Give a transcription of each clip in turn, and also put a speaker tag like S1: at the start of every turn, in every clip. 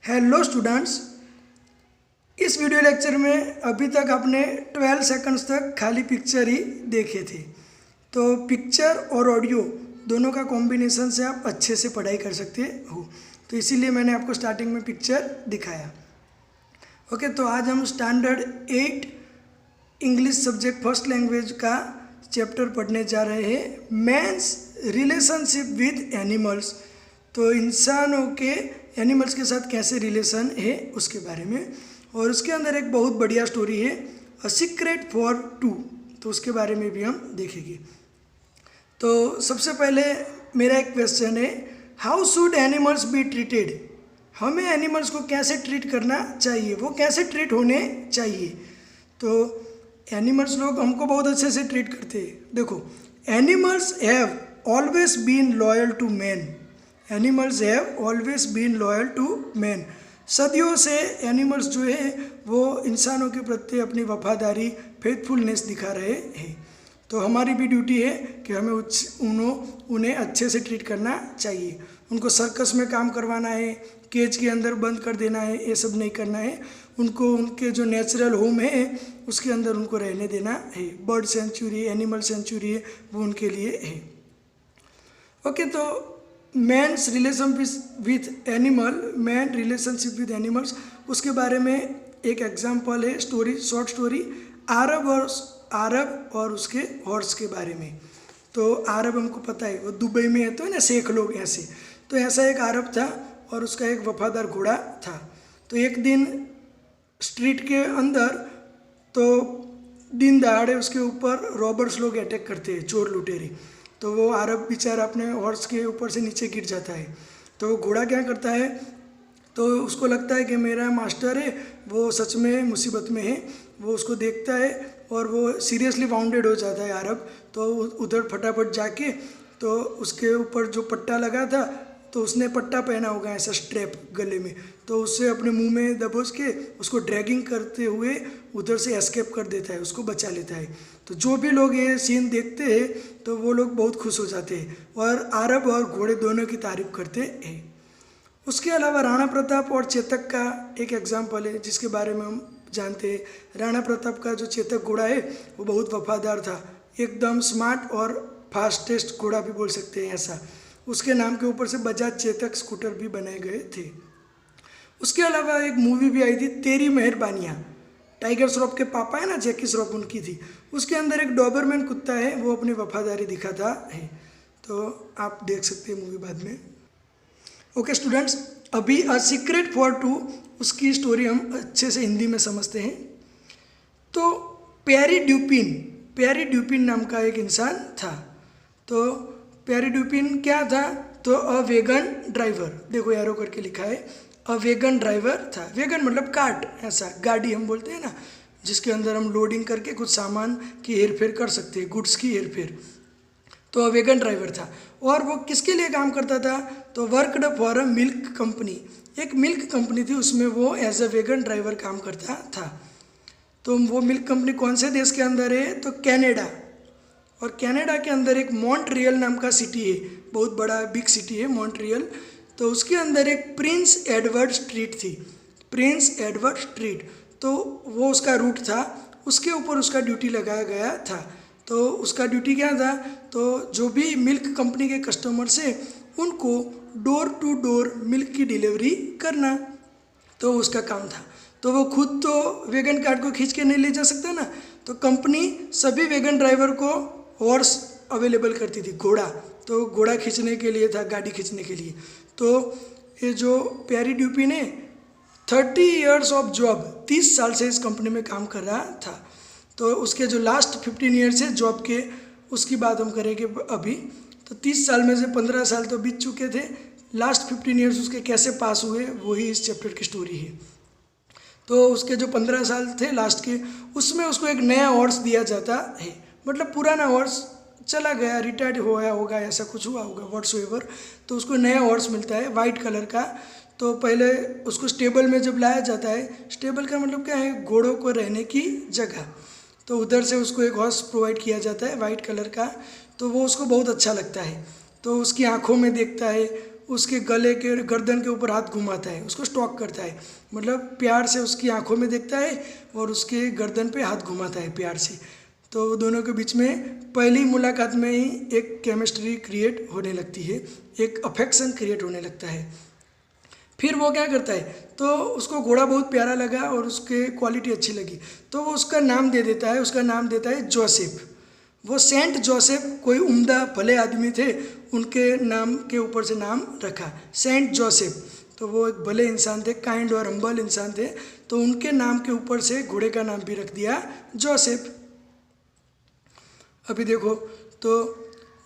S1: Hello students, इस video lecture में अभी तक आपने 12 सेकंड्स तक खाली पिक्चर ही देखे थे। तो पिक्चर और ऑडियो दोनों का कॉम्बिनेशन से आप अच्छे से पढ़ाई कर सकते हो, तो इसीलिए मैंने आपको स्टार्टिंग में पिक्चर दिखाया। ओके, तो आज हम standard 8 English subject first language का चैप्टर पढ़ने जा रहे हैं, मैन्स रिलेशनशिप विद एनिमल्स। तो इंसानों के एनिमल्स के साथ कैसे रिलेशन है उसके बारे में, और उसके अंदर एक बहुत बढ़िया स्टोरी है अ सीक्रेट फॉर टू, तो उसके बारे में भी हम देखेंगे। तो सबसे पहले मेरा एक क्वेश्चन है, how should animals be treated. हमें एनिमल्स को कैसे ट्रीट करना चाहिए, वो कैसे ट्रीट होने चाहिए। तो एनिमल्स लोग हमको बहुत अच्छे से ट्रीट करते हैं। देखो, animals have always been loyal to man. Animals have always been loyal to man. सदियों से एनिमल्स जो है वो इंसानों के प्रति अपनी वफादारी, फेथफुलनेस दिखा रहे हैं। तो हमारी भी ड्यूटी है कि हमें उन्हें अच्छे से ट्रीट करना चाहिए। उनको सर्कस में काम करवाना है, केज के अंदर बंद कर देना है, ये सब नहीं करना है। उनको उनके जो नेचुरल होम है उसके अंदर उनको रहने देना है। बर्ड सेंचुरी, एनिमल सेंचुरी है, वो उनके लिए है। ओके, तो man's relation with animal, man relationship with animals, उसके बारे में एक एग्जाम्पल है स्टोरी, शॉर्ट स्टोरी, आरब और उसके हॉर्स के बारे में। तो आरब हमको पता है वो दुबई में है, तो है ना, शेख लोग ऐसे। तो ऐसा एक आरब था और उसका एक वफादार घोड़ा था। तो एक दिन स्ट्रीट के अंदर तो दिन दहाड़े उसके ऊपर रॉबर्स लोग अटैक करते हैं, चोर लुटेरे। तो वो अरब बेचारा अपने हॉर्स के ऊपर से नीचे गिर जाता है। तो घोड़ा क्या करता है, तो उसको लगता है कि मेरा मास्टर है वो सच में मुसीबत में है। वो उसको देखता है और वो सीरियसली वाउंडेड हो जाता है अरब। तो उधर फटाफट जाके तो उसके ऊपर जो पट्टा लगा था, तो उसने पट्टा पहना होगा ऐसा स्ट्रैप गले में, तो उससे अपने मुंह में दबोच के उसको ड्रैगिंग करते हुए उधर से एस्केप कर देता है, उसको बचा लेता है। तो जो भी लोग ये सीन देखते हैं तो वो लोग बहुत खुश हो जाते हैं और अरब और घोड़े दोनों की तारीफ करते हैं। उसके अलावा राणा प्रताप और चेतक का एक एग्जाम्पल है जिसके बारे में हम जानते हैं। राणा प्रताप का जो चेतक घोड़ा है वो बहुत वफादार था, एकदम स्मार्ट और फास्टेस्ट घोड़ा भी बोल सकते हैं ऐसा। उसके नाम के ऊपर से बजाज चेतक स्कूटर भी बनाए गए थे। उसके अलावा एक मूवी भी आई थी, तेरी मेहरबानियाँ। टाइगर श्रॉफ के पापा है ना, जैकी श्रॉफ, उनकी थी। उसके अंदर एक डॉबरमैन कुत्ता है, वो अपनी वफादारी दिखाता है। तो आप देख सकते हैं मूवी बाद में। ओके स्टूडेंट्स, अभी अ सीक्रेट फॉर टू, उसकी स्टोरी हम अच्छे से हिंदी में समझते हैं। तो प्यारी ड्यूपिन नाम का एक इंसान था। तो प्यारी ड्यूपिन क्या था, तो अ वेगन ड्राइवर, देखो एरो करके लिखा है, अ वेगन ड्राइवर था। वेगन मतलब कार्ट, ऐसा गाड़ी हम बोलते हैं ना, जिसके अंदर हम लोडिंग करके कुछ सामान की हेरफेर कर सकते हैं, गुड्स की हेरफेर। तो अ वेगन ड्राइवर था। और वो किसके लिए काम करता था, तो worked for a milk company. एक मिल्क कंपनी थी, उसमें वो एज अ वेगन ड्राइवर काम करता था। तो वो मिल्क कंपनी कौन से देश के अंदर है, तो कनाडा। और कनाडा के अंदर एक मॉन्ट्रियल नाम का सिटी है, बहुत बड़ा बिग सिटी है मॉन्ट्रियल। तो उसके अंदर एक प्रिंस एडवर्ड स्ट्रीट थी, प्रिंस एडवर्ड स्ट्रीट। तो वो उसका रूट था, उसके ऊपर उसका ड्यूटी लगाया गया था। तो उसका ड्यूटी क्या था, तो जो भी मिल्क कंपनी के कस्टमर्स हैं उनको डोर टू डोर मिल्क की डिलीवरी करना, तो उसका काम था। तो वो खुद तो वेगन कार्ट को खींच के नहीं ले जा सकता ना, तो कंपनी सभी वेगन ड्राइवर को हॉर्स अवेलेबल करती थी, घोड़ा। तो घोड़ा खींचने के लिए था, गाड़ी खींचने के लिए। तो ये जो प्यारी ड्यूपिन है, 30 ईयर्स ऑफ जॉब, 30 साल से इस कंपनी में काम कर रहा था। तो उसके जो लास्ट 15 ईयर्स है जॉब के, उसकी बात हम करेंगे अभी। तो 30 साल में से 15 साल तो बीत चुके थे, लास्ट 15 ईयर्स उसके कैसे पास हुए वही इस चैप्टर की स्टोरी है। तो उसके जो 15 साल थे लास्ट के, उसमें उसको एक नया हॉर्स दिया जाता है। मतलब पुराना हॉर्स चला गया, रिटायर्ड होया होगा, ऐसा कुछ हुआ होगा, व्हाट्सएवर। तो उसको नया हॉर्स मिलता है वाइट कलर का। तो पहले उसको स्टेबल में जब लाया जाता है, स्टेबल का मतलब क्या है, घोड़ों को रहने की जगह। तो उधर से उसको एक हॉर्स प्रोवाइड किया जाता है वाइट कलर का। तो वो उसको बहुत अच्छा लगता है। तो उसकी आँखों में देखता है, उसके गले के गर्दन के ऊपर हाथ घुमाता है, उसको स्टॉक करता है, मतलब प्यार से उसकी आंखों में देखता है और उसके गर्दन पे हाथ घुमाता है प्यार से। तो दोनों के बीच में पहली मुलाकात में ही एक केमिस्ट्री क्रिएट होने लगती है, एक अफेक्शन क्रिएट होने लगता है। फिर वो क्या करता है, तो उसको घोड़ा बहुत प्यारा लगा और उसके क्वालिटी अच्छी लगी, तो वो उसका नाम दे देता है, उसका नाम देता है जोसेफ। वो सेंट जोसेफ कोई उम्दा भले आदमी थे, उनके नाम के ऊपर से नाम रखा सेंट जोसेफ। तो वो एक भले इंसान थे, काइंड और हम्बल इंसान थे, तो उनके नाम के ऊपर से घोड़े का नाम भी रख दिया जोसेफ। अभी देखो, तो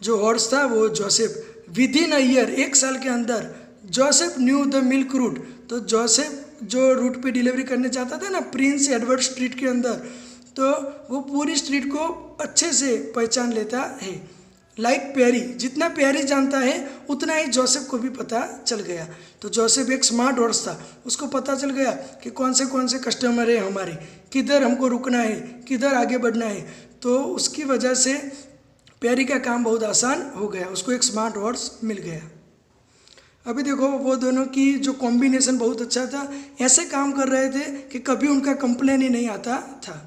S1: जो हॉर्स था वो Joseph, within a year, 1 साल के अंदर Joseph knew the milk route. तो जोसेफ जो रूट पे डिलीवरी करने चाहता था ना प्रिंस एडवर्ड स्ट्रीट के अंदर, तो वो पूरी स्ट्रीट को अच्छे से पहचान लेता है। लाइक प्यारी, जितना प्यारी जानता है उतना ही जोसेफ को भी पता चल गया। तो जोसेफ एक स्मार्ट हॉर्स था, उसको पता चल गया कि कौन से कस्टमर है हमारे, किधर हमको रुकना है, किधर आगे बढ़ना है। तो उसकी वजह से प्यारी का काम बहुत आसान हो गया, उसको एक स्मार्ट हॉर्स मिल गया। अभी देखो, वो दोनों की जो कॉम्बिनेशन बहुत अच्छा था, ऐसे काम कर रहे थे कि कभी उनका कंप्लेन ही नहीं आता था।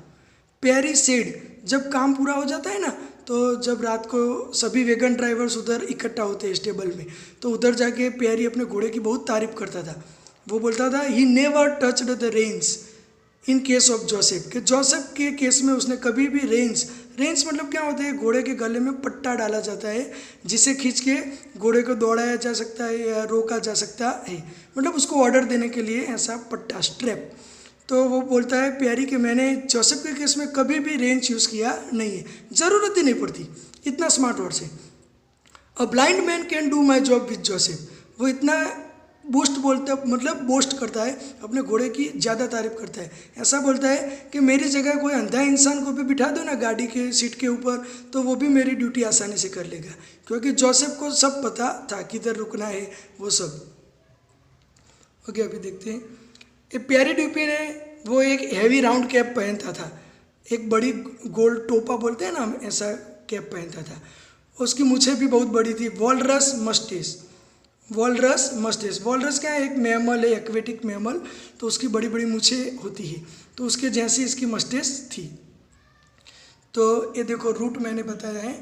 S1: प्यारी सेड, जब काम पूरा हो जाता है ना, तो जब रात को सभी वैगन ड्राइवर्स उधर इकट्ठा होते हैं स्टेबल में, तो उधर जाके प्यारी अपने घोड़े की बहुत तारीफ करता था। वो बोलता था he never touched the Reigns in case of Joseph, कि जोसेफ के केस में उसने कभी भी रेंस मतलब क्या होता है, घोड़े के गले में पट्टा डाला जाता है जिसे खींच के घोड़े को दौड़ाया जा सकता है या रोका जा सकता है, मतलब उसको ऑर्डर देने के लिए ऐसा पट्टा, स्ट्रैप। तो वो बोलता है प्यारी कि मैंने जोसेफ के केस में कभी भी रेंच यूज़ किया नहीं है, ज़रूरत ही नहीं पड़ती, इतना स्मार्ट हॉर्स है। A blind man can do my job with Joseph. वो इतना बोस्ट करता है, अपने घोड़े की ज़्यादा तारीफ करता है। ऐसा बोलता है कि मेरी जगह कोई अंधा इंसान को भी बिठा दो ना गाड़ी के सीट के ऊपर, तो वो भी मेरी ड्यूटी आसानी से कर लेगा, क्योंकि जोसेफ को सब पता था किधर रुकना है, वो सब। ओके, अभी देखते हैं। ये प्यारी ड्यूपी ने वो एक हैवी राउंड कैप पहनता था, एक बड़ी गोल्ड टोपा बोलते हैं ना हम, ऐसा कैप पहनता था। उसकी मूछें भी बहुत बड़ी थी। वॉलरस मस्टेस वॉलरस क्या है, एक मैमल है, एक्वेटिक मैमल, तो उसकी बड़ी बड़ी मूछें होती है, तो उसके जैसी इसकी मस्टेस थी। तो ये देखो, रूट मैंने बताया है,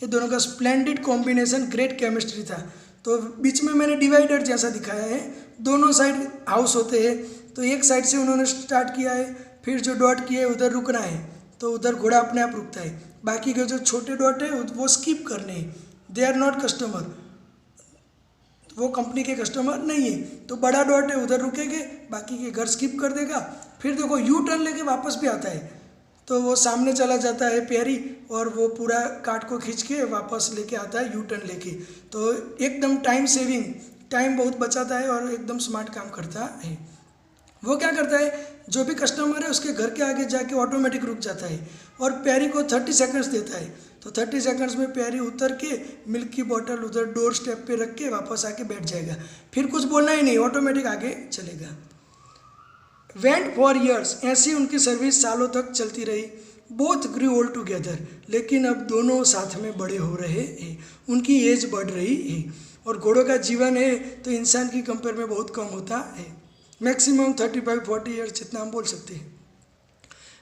S1: ये दोनों का स्प्लेंडिड कॉम्बिनेशन, ग्रेट केमिस्ट्री था। तो बीच में मैंने डिवाइडर जैसा दिखाया है, दोनों साइड हाउस होते हैं, तो एक साइड से उन्होंने स्टार्ट किया है, फिर जो डॉट किया है उधर रुकना है, तो उधर घोड़ा अपने आप रुकता है। बाकी के जो छोटे डॉट है वो स्किप करने हैं, दे आर नॉट कस्टमर, वो कंपनी के कस्टमर नहीं है। तो बड़ा डॉट है उधर रुकेंगे, बाकी के घर स्किप कर देगा। फिर देखो यू टर्न लेके वापस भी आता है, तो वो सामने चला जाता है प्यारी, और वो पूरा कार्ट को खींच के वापस लेके आता है यू टर्न लेके। तो एकदम टाइम सेविंग, टाइम बहुत बचाता है और एकदम स्मार्ट काम करता है। वो क्या करता है, जो भी कस्टमर है उसके घर के आगे जाके ऑटोमेटिक रुक जाता है और प्यारी को 30 सेकंड्स देता है। तो 30 सेकंड्स में प्यारी उतर के मिल्क की बोतल उधर डोर स्टेप पे रख के वापस आके बैठ जाएगा, फिर कुछ बोलना ही नहीं, ऑटोमेटिक आगे चलेगा। वेंट फॉर ईयर्स, ऐसी उनकी सर्विस सालों तक चलती रही। बोथ ग्रू ओल्ड टुगेदर, लेकिन अब दोनों साथ में बड़े हो रहे हैं, उनकी एज बढ़ रही है, और घोड़ों का जीवन है तो इंसान की कंपेयर में बहुत कम होता है, मैक्सिमम 35-40 ईयर्स जितना हम बोल सकते हैं।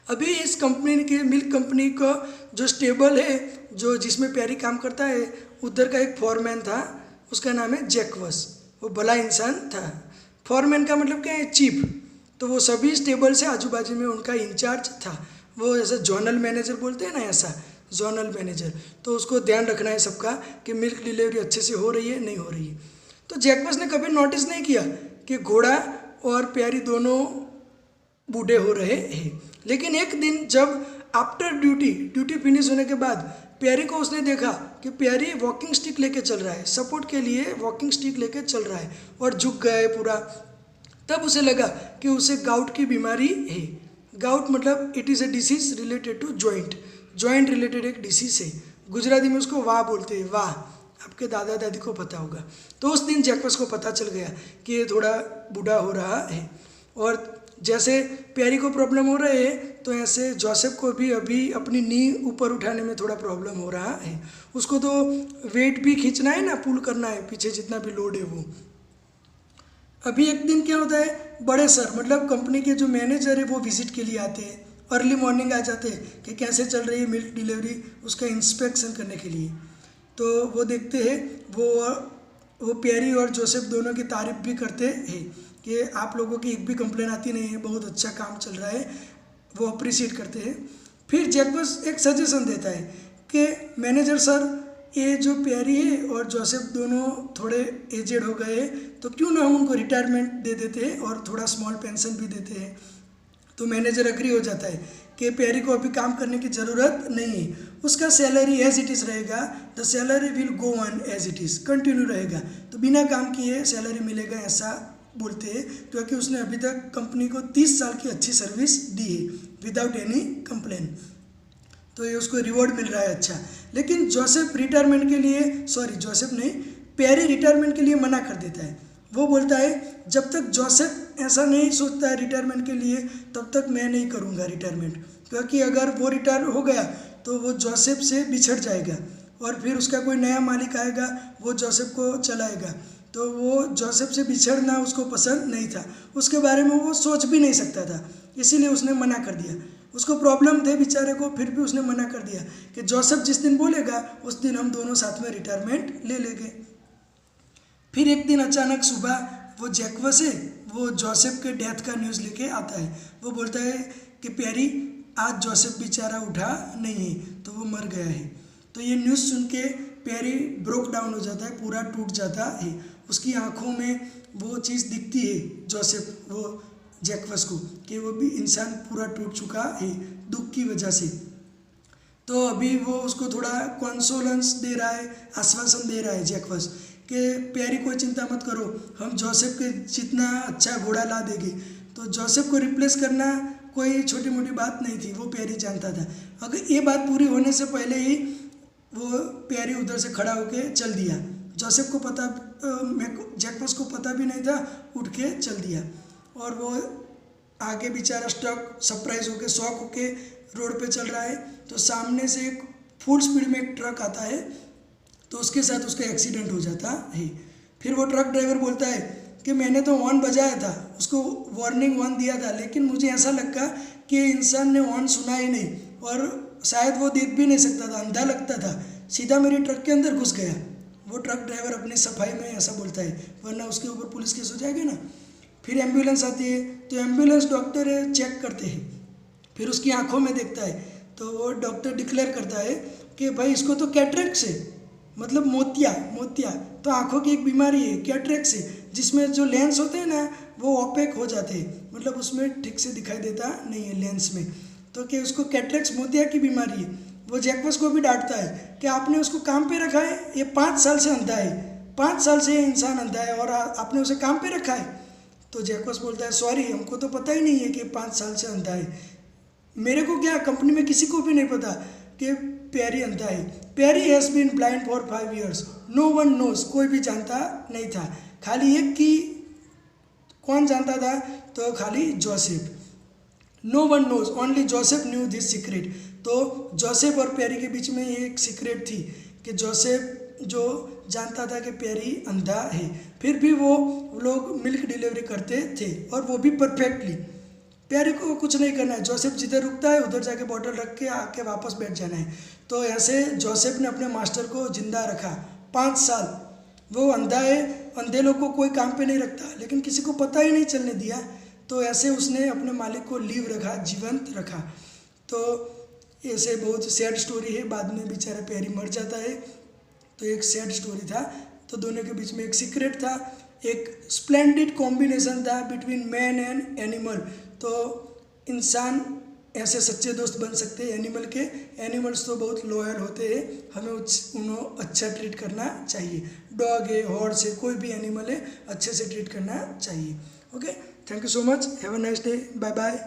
S1: अभी इस कंपनी के, मिल्क कंपनी का जो स्टेबल है, जो जिसमें प्यारी काम करता है, उधर का एक फॉरमैन था, उसका नाम है जैकवस। वो भला इंसान था। फॉरमैन का मतलब क्या है, चीफ। तो वो सभी स्टेबल से आजू बाजू में उनका इंचार्ज था। वो ऐसा जोनल मैनेजर बोलते हैं ना, ऐसा जोनल मैनेजर। तो उसको ध्यान रखना है सबका कि मिल्क डिलीवरी अच्छे से हो रही है, नहीं हो रही है। तो जैकवस ने कभी नोटिस नहीं किया कि घोड़ा और प्यारी दोनों बूढ़े हो रहे हैं। लेकिन एक दिन जब आफ्टर ड्यूटी फिनिश होने के बाद प्यारी को उसने देखा कि प्यारी वॉकिंग स्टिक लेके चल रहा है, सपोर्ट के लिए वॉकिंग स्टिक लेके चल रहा है और झुक गया है पूरा। तब उसे लगा कि उसे गाउट की बीमारी है। गाउट मतलब it is a disease related to joint related एक डिसीज है। गुजराती में उसको वाह बोलते हैं, वाह, आपके दादा दादी को पता होगा। तो उस दिन जैकवस को पता चल गया कि ये थोड़ा बूढ़ा हो रहा है और जैसे प्यारी को प्रॉब्लम हो रहा है, तो ऐसे जोसेफ को भी अभी अपनी नी ऊपर उठाने में थोड़ा प्रॉब्लम हो रहा है। उसको तो वेट भी खींचना है ना, पुल करना है पीछे जितना भी लोड है वो। अभी एक दिन क्या होता है, बड़े सर मतलब कंपनी के जो मैनेजर है वो विजिट के लिए आते हैं, अर्ली मॉर्निंग आ जाते हैं कि कैसे चल रही है मिल्क डिलीवरी, उसका इंस्पेक्शन करने के लिए। तो वो देखते हैं, वो प्यारी और जोसेफ दोनों की तारीफ भी करते हैं कि आप लोगों की एक भी कंप्लेन आती नहीं है, बहुत अच्छा काम चल रहा है, वो अप्रिशिएट करते हैं। फिर जैकबस एक सजेशन देता है कि मैनेजर सर, ये जो प्यारी है और जोसेफ दोनों थोड़े एजेड हो गए, तो क्यों ना हम उनको रिटायरमेंट दे देते हैं और थोड़ा स्मॉल पेंशन भी देते हैं। तो मैनेजर एग्री हो जाता है कि प्यारी को अभी काम करने की ज़रूरत नहीं है, उसका सैलरी एज इट इज़ रहेगा, the salary will go on as it is, continue रहेगा, तो बिना काम किए सैलरी मिलेगा ऐसा बोलते हैं, क्योंकि उसने अभी तक कंपनी को 30 साल की अच्छी सर्विस दी है विदाउट एनी कंप्लेन, तो ये उसको रिवॉर्ड मिल रहा है अच्छा। लेकिन जोसेफ रिटायरमेंट के लिए, जोसेफ नहीं, प्यारी रिटायरमेंट के लिए मना कर देता है। वो बोलता है जब तक जोसेफ ऐसा नहीं सोचता है रिटायरमेंट के लिए, तब तक मैं नहीं करूँगा रिटायरमेंट, क्योंकि अगर वो रिटायर हो गया तो वो जोसेफ से बिछड़ जाएगा और फिर उसका कोई नया मालिक आएगा, वो जोसेफ को चलाएगा, तो वो जोसेफ से बिछड़ना उसको पसंद नहीं था, उसके बारे में वो सोच भी नहीं सकता था, इसीलिए उसने मना कर दिया। उसको प्रॉब्लम थे बेचारे को, फिर भी उसने मना कर दिया कि जोसेफ जिस दिन बोलेगा उस दिन हम दोनों साथ में रिटायरमेंट ले लेंगे। फिर एक दिन अचानक सुबह वो जैकबस है, वो जोसेफ के डेथ का न्यूज़ लेके आता है। वो बोलता है कि प्यारी, आज जोसेफ बेचारा उठा नहीं है, तो वो मर गया है। तो ये न्यूज़ सुन के प्यारी ब्रोक डाउन हो जाता है, पूरा टूट जाता है, उसकी आंखों में वो चीज़ दिखती है जोसेफ, वो जैकबस को, कि वो भी इंसान पूरा टूट चुका है दुख की वजह से। तो अभी वो उसको थोड़ा कॉन्सोलेंस दे रहा है, आश्वासन दे रहा है जैकबस कि प्यारी कोई चिंता मत करो, हम जोसेफ के जितना अच्छा घोड़ा ला देंगे। तो जोसेफ को रिप्लेस करना कोई छोटी मोटी बात नहीं थी, वो प्यारी जानता था। अगर ये बात पूरी होने से पहले ही वो प्यारी उधर से खड़ा होके चल दिया। जोसेफ को पता, जैकबस को पता भी नहीं था, उठ के चल दिया और वो आगे बेचारा स्टक, सरप्राइज होके, शॉक होके रोड पे चल रहा है। तो सामने से एक फुल स्पीड में एक ट्रक आता है, तो उसके साथ उसका एक्सीडेंट हो जाता है। फिर वो ट्रक ड्राइवर बोलता है कि मैंने तो हॉर्न बजाया था, उसको वार्निंग हॉर्न दिया था, लेकिन मुझे ऐसा लगा कि इंसान ने हॉर्न सुना ही नहीं और शायद वो देख भी नहीं सकता था, अंधा लगता था, सीधा मेरी ट्रक के अंदर घुस गया। वो ट्रक ड्राइवर अपनी सफाई में ऐसा बोलता है, वरना उसके ऊपर पुलिस केस हो जाएगा ना। फिर एम्बुलेंस आती है, तो एम्बुलेंस डॉक्टर है चेक करते हैं, फिर उसकी आंखों में देखता है, तो वो डॉक्टर डिक्लेयर करता है कि भाई इसको तो कैटरेक्ट है, मतलब मोतिया, तो आंखों की एक बीमारी है कैटरेक्ट है, जिसमें जो लेंस होते हैं ना वो ओपेक हो जाते हैं, मतलब उसमें ठीक से दिखाई देता नहीं है लेंस में, तो कि उसको कैटरेक्ट मोतिया की बीमारी है। वो जैकबस को भी डांटता है कि आपने उसको काम पे रखा है, ये 5 साल से अंधा है, 5 साल से ये इंसान अंधा है और आपने उसे काम पे रखा है। तो जैकबस बोलता है सॉरी, हमको तो पता ही नहीं है कि 5 साल से अंधा है, मेरे को क्या, कंपनी में किसी को भी नहीं पता कि प्यारी अंधा है। Pyari has been blind for 5 years, no one knows, कोई भी जानता नहीं था, खाली एक की कौन जानता था, तो खाली Joseph. No one knows, only Joseph knew this secret. तो जोसेफ और प्यारी के बीच में ये एक सीक्रेट थी कि जोसेफ जो जानता था कि प्यारी अंधा है, फिर भी वो लोग मिल्क डिलीवरी करते थे और वो भी परफेक्टली। प्यारी को कुछ नहीं करना है, जोसेफ जिधर रुकता है उधर जाके बॉटल रख के आके वापस बैठ जाना है। तो ऐसे जोसेफ ने अपने मास्टर को जिंदा रखा 5 साल। वो अंधा है, अंधे लोग को कोई काम पे नहीं रखता, लेकिन किसी को पता ही नहीं चलने दिया, तो ऐसे उसने अपने मालिक को लीव रखा, जीवंत रखा। तो ऐसे बहुत सैड स्टोरी है, बाद में बेचारा प्यारी मर जाता है, तो एक सैड स्टोरी था। तो दोनों के बीच में एक सीक्रेट था, एक स्प्लेंडिड कॉम्बिनेशन था बिटवीन मैन एंड एनिमल। तो इंसान ऐसे सच्चे दोस्त बन सकते हैं एनिमल के, एनिमल्स तो बहुत लॉयल होते हैं, हमें उन्हें अच्छा ट्रीट करना चाहिए। डॉग है, हॉर्स है, कोई भी एनिमल है, अच्छे से ट्रीट करना चाहिए। Okay, thank you so much, have a nice day, bye bye.